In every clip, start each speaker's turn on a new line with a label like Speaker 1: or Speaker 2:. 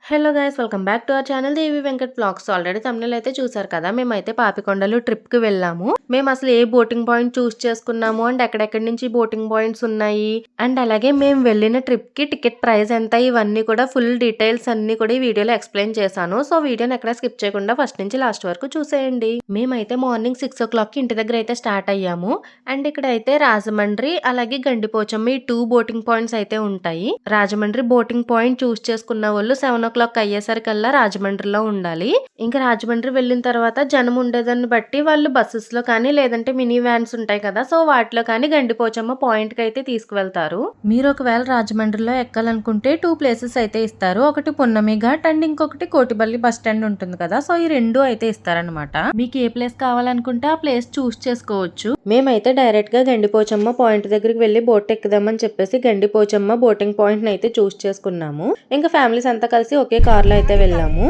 Speaker 1: Hello guys, welcome back to our channel Devi Venkat blogs. Already తమిళ అయితే చూసారు కదా. మేమైతే పాపికొండలు ట్రిప్ కి వెళ్ళాము. మేము అసలు ఏ బోటింగ్ పాయింట్ చూస్ చేసుకున్నాము అండ్ ఎక్కడెక్కడి నుంచి బోటింగ్ పాయింట్స్ ఉన్నాయి అండ్ అలాగే మేము వెళ్ళిన ట్రిప్ కి టికెట్ ప్రైస్ ఎంత, ఇవన్నీ కూడా ఫుల్ డీటెయిల్స్ అన్ని కూడా ఈ వీడియోలో ఎక్స్ప్లెయిన్ చేశాను. సో వీడియోని ఎక్కడ స్కిప్ చేయకుండా ఫస్ట్ నుంచి లాస్ట్ వరకు చూసేయండి. మేమైతే మార్నింగ్ 6 o'clock కి ఇంటి దగ్గర అయితే స్టార్ట్ అయ్యాము. అండ్ ఇక్కడ అయితే రాజమండ్రి అలాగే గండిపోచమ్మ ఈ 2 బోటింగ్ పాయింట్స్ అయితే ఉంటాయి. రాజమండ్రి బోటింగ్ పాయింట్ చూస్ చేసుకున్న వాళ్ళు 7 o'clock అయ్యేసరికల్లా రాజమండ్రిలో ఉండాలి. ఇంకా రాజమండ్రి వెళ్ళిన తర్వాత జనం ఉండేదాన్ని బట్టి వాళ్ళు బస్సెస్ లో కానీ లేదంటే మినీ వ్యాన్స్ ఉంటాయి కదా, సో వాటిలో కానీ గండిపోచమ్మ పాయింట్ కి అయితే తీసుకువెళ్తారు. మీరు ఒకవేళ రాజమండ్రిలో ఎక్కాలనుకుంటే 2 ప్లేసెస్ అయితే ఇస్తారు. ఒకటి పున్నమి ఘాట్ అండ్ ఇంకొకటి కోటిపల్లి బస్ స్టాండ్ ఉంటుంది కదా, సో ఈ 2 అయితే ఇస్తారనమాట. మీకు ఏ ప్లేస్ కావాలనుకుంటే ఆ ప్లేస్ చూస్ చేసుకోవచ్చు. మేమైతే డైరెక్ట్ గా గండిపోచమ్మ పాయింట్ దగ్గరికి వెళ్లి బోట్ ఎక్కుదామని చెప్పేసి గండిపోచమ్మ బోటింగ్ పాయింట్ అయితే చూస్ చేసుకున్నాము. ఇంకా ఫ్యామిలీస్ అంతా కలిసి ఒకే కార్ లో అయితే వెళ్ళాము.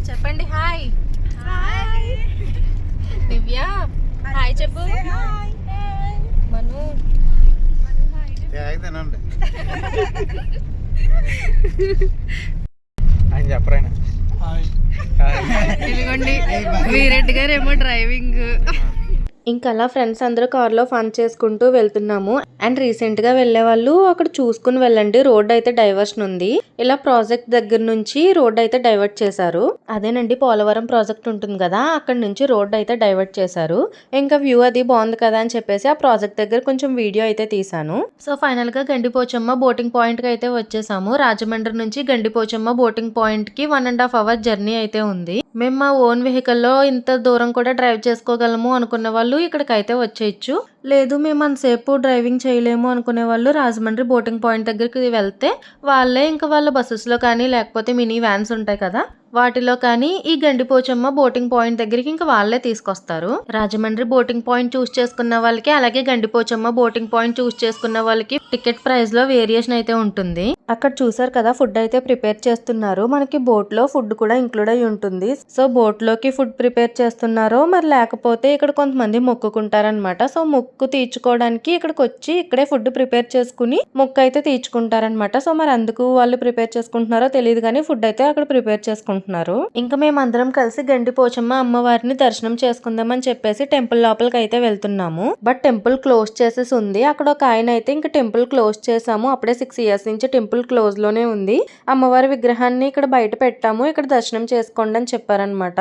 Speaker 1: చెప్పండి హాయ్. దివ్య హాయ్ చెప్పు. మను
Speaker 2: చెప్పరాయన
Speaker 1: ఇదిగోండి వీరెడ్డి గారు ఏమో డ్రైవింగ్. ఇంకా అలా ఫ్రెండ్స్ అందరూ కార్లో ఫన్ చేసుకుంటూ వెళ్తున్నాము. అండ్ రీసెంట్ గా వెళ్లే వాళ్ళు అక్కడ చూసుకుని వెళ్ళండి, రోడ్ అయితే డైవర్షన్ ఉంది. ఇలా ప్రాజెక్ట్ దగ్గర నుంచి రోడ్ అయితే డైవర్ట్ చేశారు. అదేనండి పోలవరం ప్రాజెక్ట్ ఉంటుంది కదా, అక్కడ నుంచి రోడ్ అయితే డైవర్ట్ చేశారు. ఇంకా వ్యూ అది బాగుంది కదా అని చెప్పేసి ఆ ప్రాజెక్ట్ దగ్గర కొంచెం వీడియో అయితే తీసాను. సో ఫైనల్ గా గండిపోచమ్మ బోటింగ్ పాయింట్ కి అయితే వచ్చేసాము. రాజమండ్రి నుంచి గండిపోచమ్మ బోటింగ్ పాయింట్ కి 1.5 hour జర్నీ అయితే ఉంది. మేము మా ఓన్ వెహికల్ లో ఇంత దూరం కూడా డ్రైవ్ చేసుకోగలము అనుకున్న వాళ్ళు ఇక్కడికైతే వచ్చేయచ్చు. లేదు మేము అంతసేపు డ్రైవింగ్ చేయలేము అనుకునే వాళ్ళు రాజమండ్రి బోటింగ్ పాయింట్ దగ్గరికి వెళ్తే వాళ్ళే ఇంకా వాళ్ళ బస్సెస్ లో కానీ లేకపోతే మినీ వ్యాన్స్ ఉంటాయి కదా వాటిలో కానీ ఈ గండిపోచమ్మ బోటింగ్ పాయింట్ దగ్గరికి ఇంకా వాళ్ళే తీసుకొస్తారు. రాజమండ్రి బోటింగ్ పాయింట్ చూస్ చేసుకున్న వాళ్ళకి అలాగే గండిపోచమ్మ బోటింగ్ పాయింట్ చూస్ చేసుకున్న వాళ్ళకి టికెట్ ప్రైస్ లో వేరియేషన్ అయితే ఉంటుంది. అక్కడ చూసారు కదా ఫుడ్ అయితే ప్రిపేర్ చేస్తున్నారు. మనకి బోట్ లో ఫుడ్ కూడా ఇంక్లూడ్ అయి ఉంటుంది. సో బోట్ లోకి ఫుడ్ ప్రిపేర్ చేస్తున్నారో మరి లేకపోతే ఇక్కడ కొంతమంది మొక్కుకుంటారనమాట. సో మొక్కు తీర్చుకోవడానికి ఇక్కడికి వచ్చి ఇక్కడే ఫుడ్ ప్రిపేర్ చేసుకుని మొక్కు అయితే తీర్చుకుంటారనమాట. సో మరి అందుకు వాళ్ళు ప్రిపేర్ చేసుకుంటున్నారో తెలియదు కానీ ఫుడ్ అయితే అక్కడ ప్రిపేర్ చేసుకుంటున్నారు. ఇంకా మేమందరం కలిసి గండిపోచమ్మ అమ్మవారిని దర్శనం చేసుకుందామని చెప్పేసి టెంపుల్ లోపలికి అయితే వెళ్తున్నాము. బట్ టెంపుల్ క్లోజ్ చేసేసి ఉంది. అక్కడ ఒక ఆయన అయితే ఇంకా టెంపుల్ క్లోజ్ చేసాము, అప్పుడే 6 years నుంచి టెంపుల్ క్లోజ్ లోనే ఉంది. అమ్మవారి విగ్రహాన్ని ఇక్కడ బయట పెట్టాము, ఇక్కడ దర్శనం చేసుకోండి అని చెప్పారనమాట.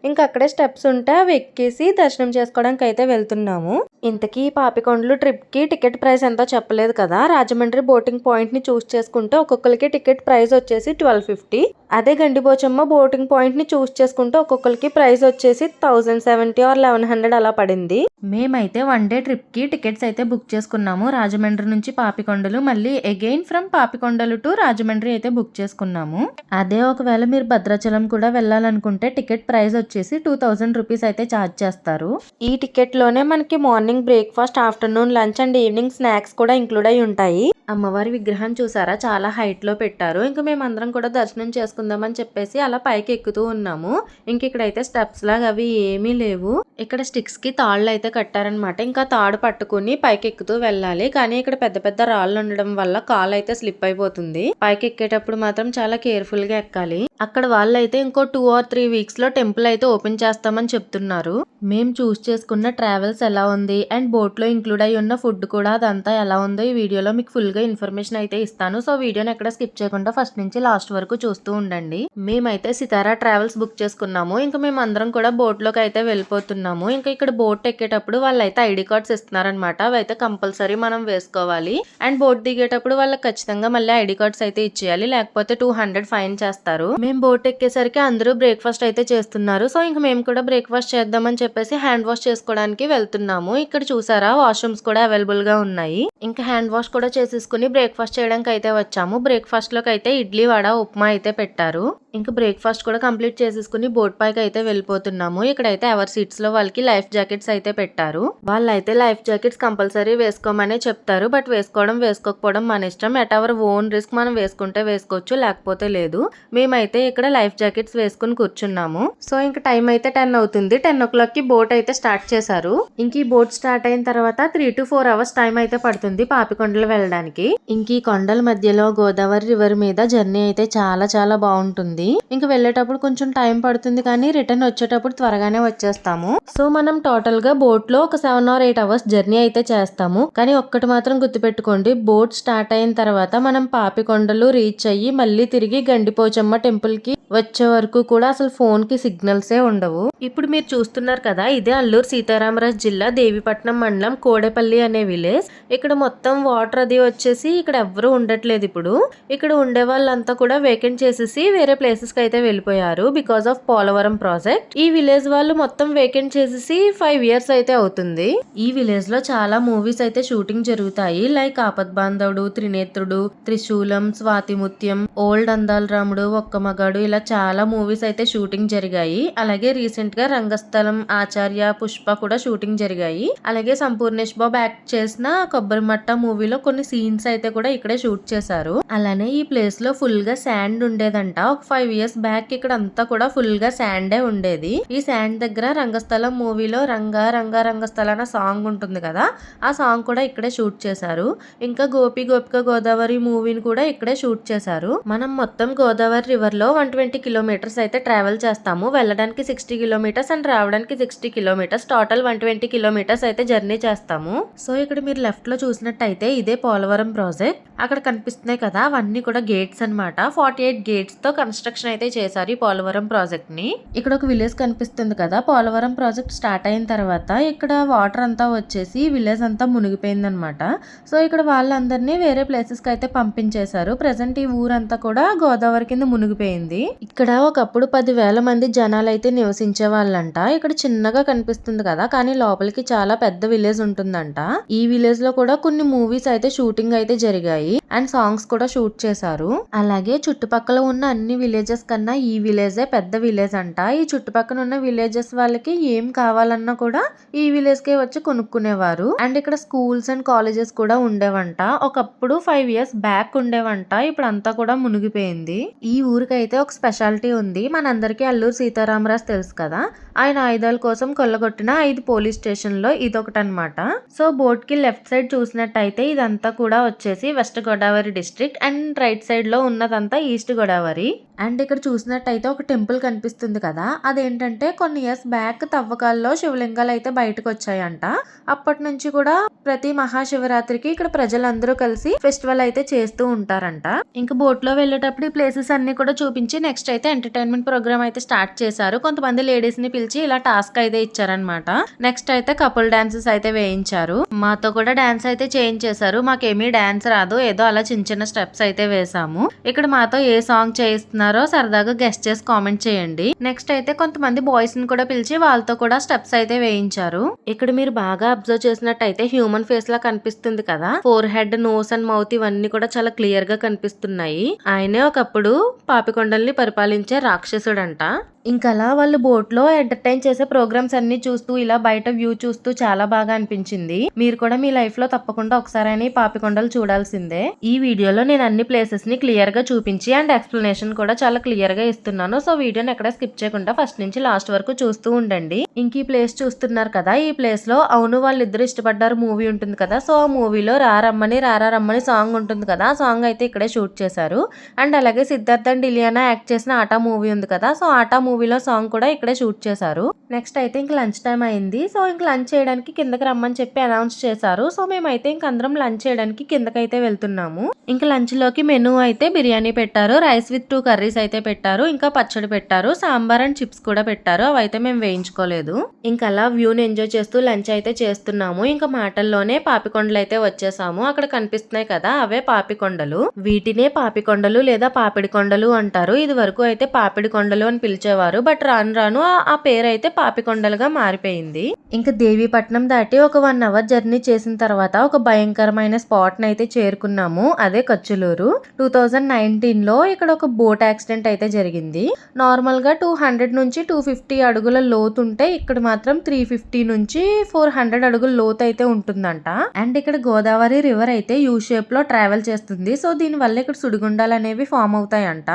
Speaker 1: ఇంకా అక్కడే స్టెప్స్ ఉంటే అవి ఎక్కేసి దర్శనం చేసుకోవడానికి అయితే వెళ్తున్నాము. ఇంతకీ పాపికొండలు ట్రిప్ కి టికెట్ ప్రైస్ ఎంతో చెప్పలేదు కదా. రాజమండ్రి బోటింగ్ పాయింట్ ని చూస్ చేసుకుంటే ఒక్కొక్కరికి టికెట్ ప్రైస్ వచ్చేసి 1250. అదే గండిపోచమ్మ బోటింగ్ పాయింట్ ని చూస్ చేసుకుంటే ఒక్కొక్కరికి ప్రైస్ వచ్చేసి 1070 or 1100 అలా పడింది. మేమైతే 1 day ట్రిప్ కి టికెట్స్ అయితే బుక్ చేసుకున్నాము. రాజమండ్రి నుంచి పాపికొండలు, మళ్ళీ again from Papikondalu to Rajahmundry అయితే బుక్ చేసుకున్నాము. అదే ఒకవేళ మీరు భద్రాచలం కూడా వెళ్ళాలనుకుంటే టికెట్ ప్రైస్ వచ్చేసి 2000 రూపీస్ అయితే ఛార్జ్ చేస్తారు. ఈ టికెట్ లోనే మనకి morning breakfast, afternoon lunch and evening snacks కూడా ఇంక్లూడ్ అయి ఉంటాయి. అమ్మవారి విగ్రహం చూసారా చాలా హైట్ లో పెట్టారు. ఇంకా మేమందరం కూడా దర్శనం చేసుకుందామని చెప్పేసి అలా పైకి ఎక్కుతూ ఉన్నాము. ఇంక ఇక్కడైతే స్టెప్స్ లాగా అవి ఏమీ లేవు. ఇక్కడ స్టిక్స్ కి తాళ్ళు అయితే కట్టారనమాట. ఇంకా తాడు పట్టుకుని పైకి ఎక్కుతూ వెళ్ళాలి. కానీ ఇక్కడ పెద్ద పెద్ద రాళ్ళు ఉండడం వల్ల కాలు అయితే స్లిప్ అయిపోతుంది. పైకి ఎక్కేటప్పుడు మాత్రం చాలా కేర్ఫుల్ గా ఎక్కాలి. అక్కడ వాళ్ళైతే ఇంకో 2 or 3 weeks లో టెంపుల్ అయితే ఓపెన్ చేస్తామని చెప్తున్నారు. మేము చూస్ చేసుకున్న ట్రావెల్స్ ఎలా ఉంది అండ్ బోట్ లో ఇంక్లూడ్ అయి ఉన్న ఫుడ్ కూడా అదంతా ఎలా ఉందో ఈ వీడియోలో మీకు ఫుల్ గా ఇన్ఫర్మేషన్ అయితే ఇస్తాను. సో వీడియోని ఎక్కడ స్కిప్ చేయకుండా ఫస్ట్ నుంచి లాస్ట్ వరకు చూస్తూ ఉండండి. మేమైతే సితారా ట్రావెల్స్ బుక్ చేసుకున్నాము. ఇంకా మేము అందరం కూడా బోట్ లోకి అయితే వెళ్ళిపోతున్నాము. ఇంకా ఇక్కడ బోట్ ఎక్కేటప్పుడు వాళ్ళైతే ఐడి కార్డ్స్ ఇస్తున్నారనమాట. అవి అయితే కంపల్సరీ మనం వేసుకోవాలి. అండ్ బోట్ దిగేటప్పుడు వాళ్ళకి ఖచ్చితంగా మళ్ళీ ఐడి కార్డ్స్ అయితే ఇచ్చేయాలి, లేకపోతే 200 ఫైన్ చేస్తారు. మేము బోట్ ఎక్కేసరికి అందరూ బ్రేక్ఫాస్ట్ అయితే చేస్తున్నారు. సో ఇంకా మేము కూడా బ్రేక్ఫాస్ట్ చేద్దామని చెప్పేసి హ్యాండ్ వాష్ చేసుకోవడానికి వెళ్తున్నాము. ఇక్కడ చూసారా వాష్రూమ్స్ కూడా అవైలబుల్ గా ఉన్నాయి. ఇంకా హ్యాండ్ వాష్ కూడా చేసేసుకుని బ్రేక్ఫాస్ట్ చేయడానికి అయితే వచ్చాము. బ్రేక్ఫాస్ట్ లోకి అయితే ఇడ్లీ, వడ, ఉప్మా అయితే పెట్టారు. ఇంకా బ్రేక్ఫాస్ట్ కూడా కంప్లీట్ చేసేసుకుని బోట్ పైకి అయితే వెళ్ళిపోతున్నాము. ఇక్కడైతే ఎవరి సీట్స్ లో వాళ్ళకి లైఫ్ జాకెట్స్ అయితే పెట్టారు. వాళ్ళైతే లైఫ్ జాకెట్స్ కంపల్సరీ వేసుకోమనే చెప్తారు. బట్ వేసుకోవడం వేసుకోకపోవడం మన ఇష్టం. ఎట్ అవర్ ఓన్ రిస్క్ మనం వేసుకుంటే వేసుకోవచ్చు, లేకపోతే లేదు. మేమైతే అయితే ఇక్కడ లైఫ్ జాకెట్స్ వేసుకుని కూర్చున్నాము. సో ఇంకా టైం అయితే 10 అవుతుంది. 10 o'clock కి బోట్ అయితే స్టార్ట్ చేశారు. ఇంక ఈ బోట్ స్టార్ట్ అయిన తర్వాత 3 to 4 hours టైం అయితే పడుతుంది పాపికొండలు వెళ్ళడానికి. ఇంక ఈ కొండల మధ్యలో గోదావరి రివర్ మీద జర్నీ అయితే చాలా చాలా బాగుంటుంది. ఇంక వెళ్ళేటప్పుడు కొంచెం టైం పడుతుంది కానీ రిటర్న్ వచ్చేటప్పుడు త్వరగానే వచ్చేస్తాము. సో మనం టోటల్ గా బోట్ లో ఒక 7 or 8 hours జర్నీ అయితే చేస్తాము. కానీ ఒక్కటి మాత్రం గుర్తుపెట్టుకోండి, బోట్ స్టార్ట్ అయిన తర్వాత మనం పాపికొండలు రీచ్ అయ్యి మళ్ళీ తిరిగి గండిపోచమ్మ టెంపుల్ కి వచ్చే వరకు కూడా అసలు ఫోన్ కి సిగ్నల్సే ఉండవు. ఇప్పుడు మీరు చూస్తున్నారు కదా, ఇదే అల్లూరు సీతారామరాజు జిల్లా దేవీపట్నం మండలం కోడేపల్లి అనే విలేజ్. ఇక్కడ మొత్తం వాటర్ అది వచ్చేసి ఇక్కడ ఎవ్వరూ ఉండట్లేదు. ఇప్పుడు ఇక్కడ ఉండే వాళ్ళంతా కూడా వేకెంట్ చేసేసి వేరే ప్లేసెస్ కి అయితే వెళ్ళిపోయారు బికాస్ ఆఫ్ పోలవరం ప్రాజెక్ట్. ఈ విలేజ్ వాళ్ళు మొత్తం వేకెంట్ చేసేసి 5 years అయితే అవుతుంది. ఈ విలేజ్ లో చాలా మూవీస్ అయితే షూటింగ్ జరుగుతాయి. లైక్ ఆపద్ బాంధవుడు, త్రినేత్రుడు, త్రిశూలం, స్వాతిముత్యం, ఓల్డ్ అందాల రాముడు, ఒక్క మగాడు, ఇలా చాలా మూవీస్ అయితే షూటింగ్ జరిగాయి. అలాగే రీసెంట్ గా రంగస్థలం, ఆచార్య, పుష్ప కూడా షూటింగ్ జరిగాయి. అలాగే సంపూర్ణేష్ బాబు యాక్ట్ చేసిన కొబ్బరిమట్ట మూవీలో కొన్ని సీన్స్ అయితే కూడా ఇక్కడే షూట్ చేశారు. అలానే ఈ ప్లేస్ లో ఫుల్ గా శాండ్ ఉండేదంట. ఒక 5 years బ్యాక్ ఇక్కడ అంతా కూడా ఫుల్ గా శాండే ఉండేది. ఈ శాండ్ దగ్గర రంగస్థలం మూవీలో రంగా రంగా రంగస్థలం అన్న సాంగ్ ఉంటుంది కదా, ఆ సాంగ్ కూడా ఇక్కడే షూట్ చేశారు. ఇంకా గోపి గోపిక గోదావరి మూవీని కూడా ఇక్కడే షూట్ చేశారు. మనం మొత్తం గోదావరి రివర్ లో 120 kilometers అయితే ట్రావెల్ చేస్తాము. వెళ్ళడానికి 60 kilometers అండ్ రావడానికి 60 kilometers, టోటల్ 120 kilometers అయితే జర్నీ చేస్తాము. సో ఇక్కడ మీరు లెఫ్ట్ లో చూసినట్టయితే ఇదే పోలవరం ప్రాజెక్ట్. అక్కడ కనిపిస్తున్నాయి కదా, అవన్నీ కూడా గేట్స్ అన్నమాట. 48 gates తో కన్స్ట్రక్షన్ అయితే చేశారు ఈ పోలవరం ప్రాజెక్ట్ ని. ఇక్కడ ఒక విలేజ్ కనిపిస్తుంది కదా, పోలవరం ప్రాజెక్ట్ స్టార్ట్ అయిన తర్వాత ఇక్కడ వాటర్ అంతా వచ్చేసి విలేజ్ అంతా మునిగిపోయింది అనమాట. సో ఇక్కడ వాళ్ళందరినీ వేరే ప్లేసెస్ కి అయితే పంపించేశారు. ప్రెసెంట్ ఈ ఊరంతా కూడా గోదావరి కింద మునిగిపోయింది. ఇక్కడ ఒకప్పుడు 10,000 మంది జనాలు అయితే నివసించే వాళ్ళంట. ఇక్కడ చిన్నగా కనిపిస్తుంది కదా, కానీ లోపలికి చాలా పెద్ద విలేజ్ ఉంటుందంట. ఈ విలేజ్ లో కూడా కొన్ని మూవీస్ అయితే షూటింగ్ అయితే జరిగాయి అండ్ సాంగ్స్ కూడా షూట్ చేశారు. అలాగే చుట్టుపక్కల ఉన్న అన్ని విలేజెస్ కన్నా ఈ విలేజే పెద్ద విలేజ్ అంట. ఈ చుట్టుపక్కల ఉన్న విలేజెస్ వాళ్ళకి ఏం కావాలన్నా కూడా ఈ విలేజ్ కే వచ్చి కొనుక్కునేవారు. అండ్ ఇక్కడ స్కూల్స్ అండ్ కాలేజెస్ కూడా ఉండేవంట. ఒకప్పుడు 5 years బ్యాక్ ఉండేవంట. ఇప్పుడు అంతా కూడా మునిగిపోయింది. ఈ ఊరికైతే ఒక స్పెషాలిటీ ఉంది. మనందరికీ అల్లూరు సీతారామరాజు తెలుసు కదా, ఆయన ఆయుధాల కోసం కొల్లగొట్టిన 5 పోలీస్ స్టేషన్లో ఇదొకటి అనమాట. సో బోట్ కి లెఫ్ట్ సైడ్ చూసినట్టయితే ఇదంతా కూడా వచ్చేసి west Godavari district and right side లో ఉన్నదంతా ఈస్ట్ గోదావరి. అండ్ ఇక్కడ చూసినట్టయితే ఒక టెంపుల్ కనిపిస్తుంది కదా, అదేంటంటే కొన్ని ఇయర్స్ బ్యాక్ తవ్వకాల్లో శివలింగాలు అయితే బయటకు వచ్చాయంట. అప్పటి నుంచి కూడా ప్రతి మహాశివరాత్రికి ఇక్కడ ప్రజలందరూ కలిసి ఫెస్టివల్ అయితే చేస్తూ ఉంటారంట. ఇంకా బోట్ లో వెళ్ళేటప్పుడు ఈ ప్లేసెస్ అన్ని కూడా చూపించి నెక్స్ట్ అయితే ఎంటర్టైన్మెంట్ ప్రోగ్రామ్ అయితే స్టార్ట్ చేశారు. కొంతమంది లేడీస్ ని పిలిచి ఇలా టాస్క్ అయితే ఇచ్చారనమాట. నెక్స్ట్ అయితే కపుల్ డాన్సెస్ అయితే వేయించారు. మాతో కూడా డాన్స్ అయితే చేయించేశారు. మాకేమీ డాన్స్ రాదు, ఏదో అలా చిన్న చిన్న స్టెప్స్ అయితే వేసాము. ఇక్కడ మాతో ఏ సాంగ్ చేయిస్తున్నారో సరదాగా గెస్ట్ చేసి కామెంట్ చేయండి. నెక్స్ట్ అయితే కొంతమంది బాయ్స్ ని కూడా పిలిచి వాళ్ళతో కూడా స్టెప్స్ అయితే వేయించారు. ఇక్కడ మీరు బాగా అబ్జర్వ్ చేసినట్టయితే హ్యూమన్ ఫేస్ లా కనిపిస్తుంది కదా, forehead, nose and mouth ఇవన్నీ కూడా చాలా క్లియర్ గా కనిపిస్తున్నాయి. ఆయనే ఒకప్పుడు పాపికొండల్ని పరిపాలించే రాక్షసుడంట. ఇంకా అలా వాళ్ళు బోట్ లో ఎంటర్టైన్ చేసే ప్రోగ్రామ్స్ అన్ని చూస్తూ ఇలా బయట వ్యూ చూస్తూ చాలా బాగా అనిపించింది. మీరు కూడా మీ లైఫ్ లో తప్పకుండా ఒకసారి పాపికొండలు చూడాల్సిందే. ఈ వీడియోలో నేను అన్ని ప్లేసెస్ ని క్లియర్ గా చూపించి అండ్ ఎక్స్ప్లెనేషన్ కూడా చాలా క్లియర్ గా ఇస్తున్నాను. సో వీడియోని ఎక్కడ స్కిప్ చేయకుండా ఫస్ట్ నుంచి లాస్ట్ వరకు చూస్తూ ఉండండి. ఇంక ఈ ప్లేస్ చూస్తున్నారు కదా, ఈ ప్లేస్ లో అవును వాళ్ళిద్దరు ఇష్టపడ్డారు మూవీ ఉంటుంది కదా, సో ఆ మూవీలో రారమ్మని సాంగ్ ఉంటుంది కదా, ఆ సాంగ్ అయితే ఇక్కడే షూట్ చేశారు. అండ్ అలాగే సిద్ధార్థ్ అండ్ ఇలియానా యాక్ట్ చేసిన ఆటా మూవీ ఉంది కదా, సో ఆటా మూవీలో సాంగ్ కూడా ఇక్కడే షూట్ చేశారు. నెక్స్ట్ అయితే ఇంక లంచ్ టైం అయింది. సో ఇంక లంచ్ చేయడానికి కిందకి రమ్మని చెప్పి అనౌన్స్ చేశారు. సో మేమైతే ఇంక అందరం లంచ్ చేయడానికి కిందకైతే వెళ్తున్నాము. ఇంకా లంచ్ లోకి మెనూ అయితే బిర్యానీ పెట్టారు, రైస్ విత్ 2 curries అయితే పెట్టారు, ఇంకా పచ్చడి పెట్టారు, సాంబార్ అండ్ చిప్స్ కూడా పెట్టారు. అవైతే మేము వేయించుకోలేదు. ఇంకా అలా వ్యూని ఎంజాయ్ చేస్తూ లంచ్ అయితే చేస్తున్నాము. ఇంకా మాటల్లోనే పాపికొండలు అయితే వచ్చేసాము. అక్కడ కనిపిస్తున్నాయి కదా, అవే పాపికొండలు. వీటినే పాపికొండలు లేదా పాపిడి కొండలు అంటారు. ఇది వరకు అయితే పాపిడి కొండలు అని పిలిచేవారు, బట్ రాను రాను ఆ పేరు అయితే పాపికొండలుగా మారిపోయింది. ఇంకా దేవీపట్నం దాటి ఒక 1 అవర్ జర్నీ చేసిన తర్వాత ఒక భయంకరమైన స్పాట్ అయితే చేరుకున్నాము. అదే కచ్చులూరు. 2019లో ఇక్కడ ఒక బోట్ యాక్సిడెంట్ అయితే జరిగింది. నార్మల్ గా 200 నుంచి 250 అడుగుల లోతు ఉంటే ఇక్కడ మాత్రం 350 నుంచి 400 అడుగుల లోతు అయితే ఉంటుందంట. అండ్ ఇక్కడ గోదావరి రివర్ అయితే యూ షేప్ లో ట్రావెల్ చేస్తుంది. సో దీని వల్ల ఇక్కడ సుడిగుండాలు అనేవి ఫామ్ అవుతాయంట.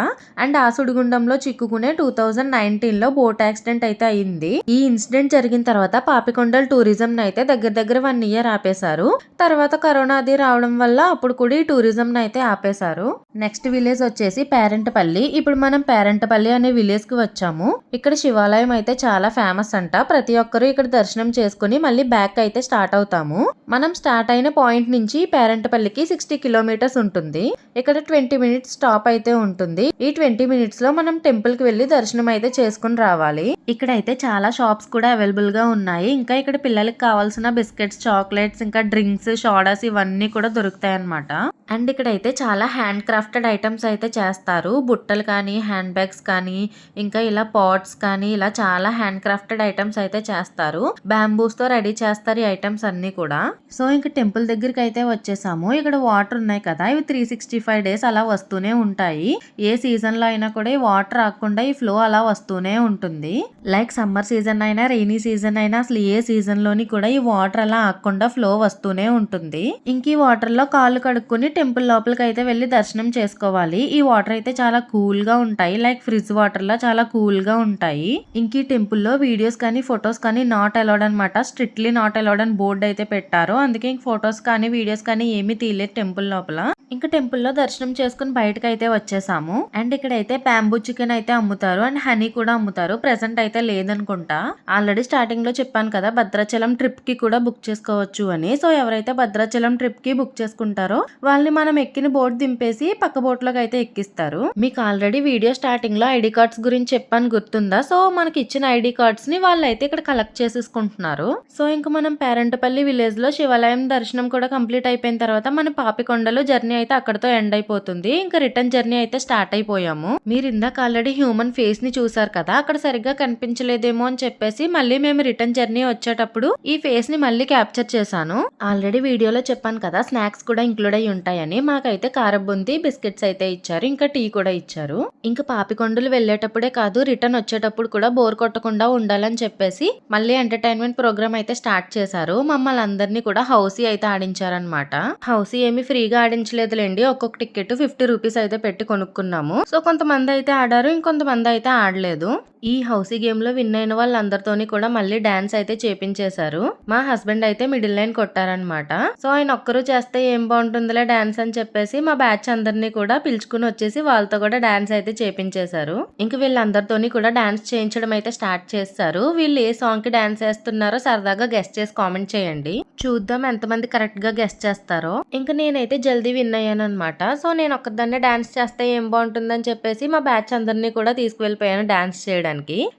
Speaker 1: అండ్ ఆ సుడిగుండంలో చిక్కుకునే 2019లో బోట్ యాక్సిడెంట్ అయితే అయింది. ఈ ఇన్సిడెంట్ జరిగిన తర్వాత పాపికొండల టూరిజం అయితే దగ్గర 1 ఇయర్ ఆపేశారు. తర్వాత కరోనా అది రావడం వల్ల అప్పుడు కూడా ఈ టూరిజం అయితే ఆపేశారు. నెక్స్ట్ విలేజ్ వచ్చేసి పేరంటపల్లి. ఇప్పుడు మనం పేరంటపల్లి అనే విలేజ్ కి వచ్చాము. ఇక్కడ శివాలయం అయితే చాలా ఫేమస్ అంట. ప్రతి ఒక్కరు ఇక్కడ దర్శనం చేసుకుని మళ్ళీ బ్యాక్ అయితే స్టార్ట్ అవుతాము. మనం స్టార్ట్ అయిన పాయింట్ నుంచి పేరంటపల్లికి 60 కిలోమీటర్స్ ఉంటుంది. ఇక్కడ 20 మినిట్స్ స్టాప్ అయితే ఉంటుంది. ఈ 20 మినిట్స్ లో మనం టెంపుల్ కి వెళ్లి దర్శనం అయితే చేసుకుని రావాలి. ఇక్కడ అయితే చాలా షాప్స్ కూడా అవైలబుల్ గా ఉన్నాయి. ఇంకా ఇక్కడ పిల్లలకి కావాల్సిన బిస్కెట్స్, చాక్లెట్స్, ఇంకా డ్రింక్స్, సోడాస్ ఇవన్నీ కూడా దొరుకుతాయి అన్నమాట. అండ్ ఇక్కడ అయితే చాలా హ్యాండ్ క్రాఫ్టెడ్ ఐటమ్స్ అయితే చేస్తారు. బుట్టలు కానీ, హ్యాండ్ బ్యాగ్స్ కానీ, ఇంకా ఇలా పాట్స్ కానీ, ఇలా చాలా హ్యాండ్ క్రాఫ్టెడ్ ఐటమ్స్ అయితే చేస్తారు. బ్యాంబూస్ తో రెడీ చేస్తారు ఈ ఐటమ్స్ అన్ని కూడా. సో ఇంకా టెంపుల్ దగ్గరికి అయితే వచ్చేసాము. ఇక్కడ వాటర్ ఉన్నాయి కదా, ఇవి 365 డేస్ అలా వస్తూనే ఉంటాయి. ఏ సీజన్ లో అయినా కూడా ఈ వాటర్ ఆగకుండా ఈ ఫ్లో అలా వస్తూనే ఉంటుంది. లైక్ సమ్మర్ సీజన్ అయినా, రెయినీ సీజన్ అయినా, అసలు ఏ సీజన్ లోని కూడా ఈ వాటర్ అలా ఆగకుండా ఫ్లో వస్తూనే ఉంటుంది. ఇంక ఈ వాటర్ లో కాళ్ళు కడుక్కుని టెంపుల్ లోపలికి అయితే వెళ్లి దర్శనం చేసుకోవాలి. ఈ వాటర్ అయితే చాలా కూల్ గా ఉంటాయి. లైక్ ఫ్రిడ్జ్ వాటర్ లా చాలా కూల్ గా ఉంటాయి. ఇంక ఈ టెంపుల్ లో వీడియోస్ కానీ, ఫొటోస్ కానీ నాట్ అలౌడ్ అనమాట. స్ట్రిక్ట్లీ నాట్ అలౌడ్ అని బోర్డు అయితే పెట్టారు. అందుకే ఇంక ఫొటోస్ కానీ, వీడియోస్ కానీ ఏమీ తీయలేదు టెంపుల్ లోపల. ఇంకా టెంపుల్ లో దర్శనం చేసుకుని బయటకు అయితే వచ్చేసాము. అండ్ ఇక్కడ అయితే బ్యాంబూ చికెన్ అయితే అమ్ముతారు. అండ్ హనీ కూడా అమ్ముతారు. ప్రెసెంట్ అయితే లేదనుకుంటా. ఆల్రెడీ స్టార్టింగ్ లో చెప్పాను కదా, భద్రాచలం ట్రిప్ కి కూడా బుక్ చేసుకోవచ్చు అని. సో ఎవరైతే భద్రాచలం ట్రిప్ కి బుక్ చేసుకుంటారో వాళ్ళని మనం ఎక్కిన బోట్ దింపేసి పక్క బోట్ లోకి అయితే ఎక్కిస్తారు. మీకు ఆల్రెడీ వీడియో స్టార్టింగ్ లో ఐడి కార్డ్స్ గురించి చెప్పాను, గుర్తుందా? సో మనకి ఇచ్చిన ఐడి కార్డ్స్ ని వాళ్ళు అయితే ఇక్కడ కలెక్ట్ చేసేసుకుంటున్నారు. సో ఇంకా మనం పేరంటపల్లి విలేజ్ లో శివాలయం దర్శనం కూడా కంప్లీట్ అయిపోయిన తర్వాత మన పాపికొండలు జర్నీ అయితే అక్కడతో ఎండ్ అయిపోతుంది. ఇంకా రిటర్న్ జర్నీ అయితే స్టార్ట్ అయిపోయాము. మీరు ఇందాక ఆల్రెడీ హ్యూమన్ ఫేస్ ని చూసారు కదా, అక్కడ సరిగ్గా కనిపించలేదేమో అని చెప్పేసి మళ్ళీ మేము రిటర్న్ జర్నీ వచ్చేటప్పుడు ఈ ఫేస్ ని మళ్ళీ క్యాప్చర్ చేశాను. ఆల్రెడీ వీడియోలో చెప్పాను కదా, స్నాక్స్ కూడా ఇంక్లూడ్ అయి ఉంటాయని. మాకైతే కారబుంది, బిస్కెట్స్ అయితే ఇచ్చారు, ఇంకా టీ కూడా ఇచ్చారు. ఇంకా పాపికొండలు వెళ్ళేటప్పుడే కాదు, రిటర్న్ వచ్చేటప్పుడు కూడా బోర్ కొట్టకుండా ఉండాలని చెప్పేసి మళ్ళీ ఎంటర్టైన్మెంట్ ప్రోగ్రామ్ అయితే స్టార్ట్ చేశారు. మమ్మల్ని అందరినీ కూడా హౌసీ అయితే ఆడించారనమాట. హౌసీ ఏమి ఫ్రీగా ఆడించలేదులేండి. ఒక్కొక్క టికెట్ 50 రూపీస్ అయితే పెట్టి కొనుక్కున్నాము. సో కొంతమంది అయితే ఆడారు, ఇంకొంతమంది అయితే ఆడలేదు. ఈ హౌసీ గేమ్ లో విన్ అయిన వాళ్ళందరితోని కూడా మళ్ళీ డాన్స్ అయితే చేపించేశారు. మా హస్బెండ్ అయితే మిడిల్ లైన్ కొట్టారనమాట. సో ఆయన ఒక్కరు చేస్తే ఏం బాగుంటుందిలే డాన్స్ అని చెప్పేసి మా బ్యాచ్ అందరినీ కూడా పిలుచుకుని వచ్చేసి వాళ్ళతో కూడా డాన్స్ అయితే చేపించేశారు. ఇంక వీళ్ళందరితోని కూడా డాన్స్ చేయించడం అయితే స్టార్ట్ చేస్తారు. వీళ్ళు ఏ సాంగ్ కి డాన్స్ చేస్తున్నారో సరదాగా గెస్ట్ చేసి కామెంట్ చేయండి. చూద్దాం ఎంతమంది కరెక్ట్ గా గెస్ట్ చేస్తారో. ఇంకా నేనైతే జల్దీ విన్ అయ్యాను అనమాట. సో నేను ఒక్కదాన్నే డాన్స్ చేస్తే ఏం బాగుంటుందని చెప్పేసి మా బ్యాచ్ అందరినీ కూడా తీసుకువెళ్ళిపోయాను డాన్స్ చేయడానికి.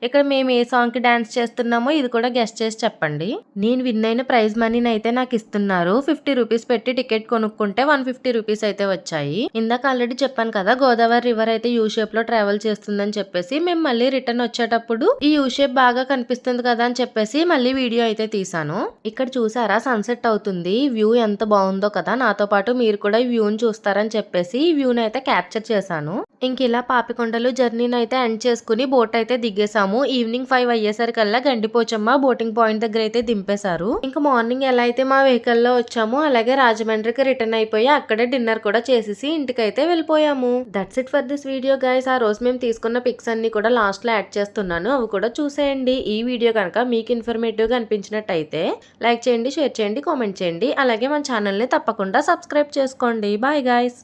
Speaker 1: ఇక్కడ మేము ఏ సాంగ్ కి డాన్స్ చేస్తున్నామో ఇది కూడా గెస్ట్ చేసి చెప్పండి. నేను విన్ అయిన ప్రైజ్ మనీని అయితే నాకు ఇస్తున్నారు. 50 రూపీస్ పెట్టి టికెట్ కొనుక్కుంటే 150 రూపీస్ అయితే వచ్చాయి. ఇందాక ఆల్రెడీ చెప్పాను కదా, గోదావరి రివర్ అయితే యూ షేప్ లో ట్రావెల్ చేస్తుందని చెప్పేసి మేము మళ్ళీ రిటర్న్ వచ్చేటప్పుడు ఈ యూ షేప్ బాగా కనిపిస్తుంది కదా అని చెప్పేసి మళ్ళీ వీడియో అయితే తీసాను. ఇక్కడ చూసారా, సన్సెట్ అవుతుంది. వ్యూ ఎంత బాగుందో కదా. నాతో పాటు మీరు కూడా ఈ వ్యూని చూస్తారని చెప్పేసి ఈ వ్యూని అయితే క్యాప్చర్ చేశాను. ఇంక ఇలా పాపికొండలు జర్నీని అయితే ఎండ్ చేసుకుని బోట్ అయితే దిగేసాము. ఈవినింగ్ 5 అయ్యేసరికల్లా గండిపోచమ్మ బోటింగ్ పాయింట్ దగ్గర అయితే దింపేశారు. ఇంకా మార్నింగ్ ఎలా అయితే మా వెహికల్ లో వచ్చామో అలాగే రాజమండ్రికి రిటర్న్ అయిపోయి అక్కడే డిన్నర్ కూడా చేసేసి ఇంటికైతే వెళ్ళిపోయాము. That's it for this video guys. ఆ రోజు మేము తీసుకున్న పిక్స్ అన్ని కూడా లాస్ట్ లో యాడ్ చేస్తున్నాను, అవి కూడా చూసేయండి. ఈ వీడియో కనుక మీకు ఇన్ఫర్మేటివ్ గా అనిపించినట్టయితే లైక్ చేయండి, షేర్ చేయండి, కామెంట్ చేయండి. అలాగే మన ఛానల్ ని తప్పకుండా సబ్స్క్రైబ్ చేసుకోండి. Bye guys.